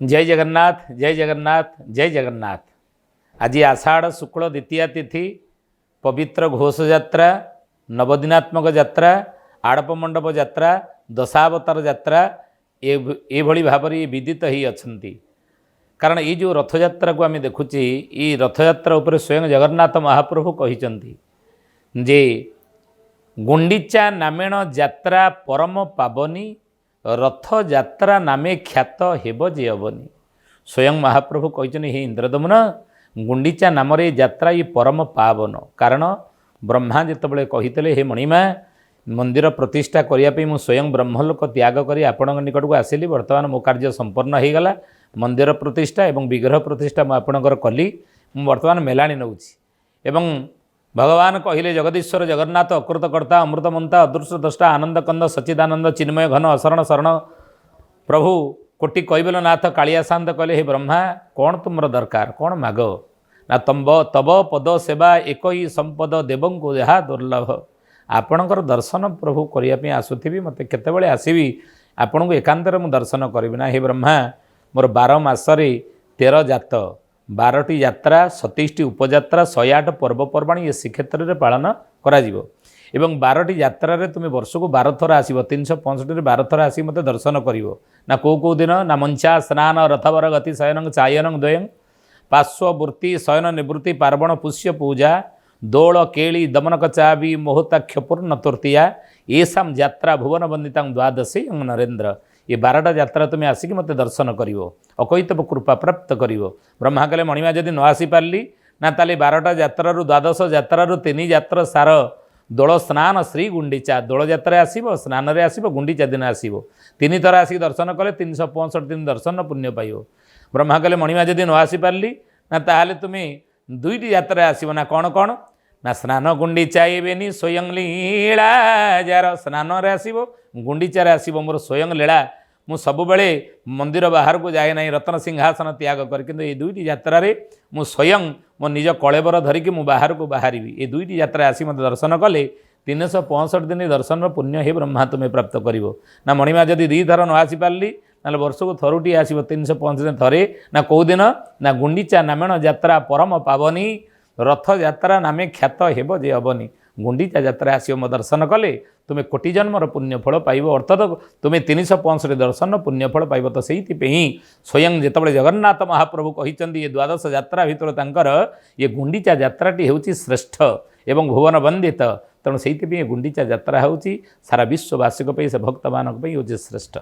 जय जगन्नाथ जय जगन्नाथ जय जगन्नाथ। आज आषाढ़ शुक्ल द्वितीया तिथि पवित्र घोष यात्रा, नवदिनात्मक यात्रा, आड़प मंडप यात्रा, दशावतार यात्रा एभली भाव विदित ही अच्छा। कारण ये जो रथयात्रा को आम देखुची ये रथयात्रा उपर स्वयं जगन्नाथ महाप्रभु कहिचंती जे गुंडीचा नामेण यात्रा परम पावनी, रथ यात्रा नामे ख्यात हेब जे अवनी। स्वयं महाप्रभु कहते हे इंद्रदमन गुंडीचा नाम यात्रा ये परम पावन। कारण ब्रह्मा जितेबाला कही हे मणिमा मंदिर प्रतिष्ठा करने मु स्वयं ब्रह्मलोक त्याग करी आपण निकट को आसिली। वर्तमान मो कार्य संपन्न हो गला। मंदिर प्रतिष्ठा एवं विग्रह प्रतिष्ठा मु आपणकर कली। मु वर्तमान मेलाणी नौची एवं भगवान कहले जगदीश्वर जगन्नाथ अकृतकर्ता अमृतमंता अदृश्य द्रष्टा आनंद कंद सच्चिदानंद चिन्मय घन अशरण शरण प्रभु कोटि कैबलनाथ कालिया शांत कहले हे ब्रह्मा कौन तुमर दरकार कौन माग ना तब पद सेवा एक ही संपद देवं को जहा दुर्लभ। आपणकर दर्शन प्रभु करने आसुथी मत केतबेले आसबि आपण को एकांतर मु दर्शन करी ना। हे ब्रह्मा मोर 12 मासरे 13 जात 12टी यात्रा 27टी उपयात्रा 108 पर्वपर्वाणी ये श्रीक्षेत्र में पालन करा जीवो एवं 12टी यात्रा रे तुम वर्ष को 12 थर आसो 365 12 थर आसी मत दर्शन करिवो ना को दिन ना मंचा स्नान रथवर गति शयन चायन द्वयं पार्श्ववृत्ति शयन निवृत्ति पार्वण पुष्य पूजा दोल केली दमनक चाबी मोहताक्ष पूर्ण तृतीया येषां यात्रा भुवन वंदितां द्वादशी नरेन्द्र। ये 12टा यात्रा तुम आसिक मत दर्शन करिवो अकैतव कृपा प्राप्त करिवो। ब्रह्मा कहले मणिमा जदि न आसी पारली ना ताले 12टा यात्रारु द्वादश यात्रारु 3 यात्रा सार दोल स्नान श्री गुंडीचा दोल यात्रा आसीबो स्नान रे आसीबो गुंडीचा दिन आसीबो 3 थर आसिक दर्शन कले 365 दिन दर्शन पुण्य पाइबो। ब्रह्मा कहले मणिमा जदि न आसी पारली ना ताहाले तुमे 2टी यात्रा आसीबो ना कौन कौन ना स्नान गुंडीचा एवेनी स्वयं लीला जार स्नान रे आसीबो गुंडीचा रे आसीबो मोर स्वयं लीला। मु सबुबले मंदिर बाहर को जाए ना रत्न सिंहासन त्याग कर किंतु ये 2टी यात्रा रे मु स्वयं मो निज कलेबर धरिकी मु बाहर को बाहरी ये 2टी यात्रा आसी मत दर्शन कले 365 दिन दर्शन पुण्य हे ब्रह्मा तुम्हें प्राप्त करिवो ना। मणिमा जदि 2 थर न आसी पारली ना वर्ष को थरुटी आसीबो 365 दिन थरे ना कौ दिन ना गुंडीचा नामेण यात्रा परम पावनी, रथ यात्रा नामे ख्यात हेब जे अवनी। गुंडीचा यात्रा आसियो मो दर्शन कले तुम्हें कोटि जन्मर पुण्यफल पाइब अर्थात तुम्हें 365 दर्शन पुण्यफल पाइब। तो से स्वयं जितेबाला जगन्नाथ महाप्रभु कहते ये द्वादश यात्रा भितर तांकर ये गुंडीचा यात्राटी होची श्रेष्ठ एवं भुवन वंदित। तेणु से गुंडीचा यात्रा होची सारा विश्ववासी से भक्त मानक होची श्रेष्ठ।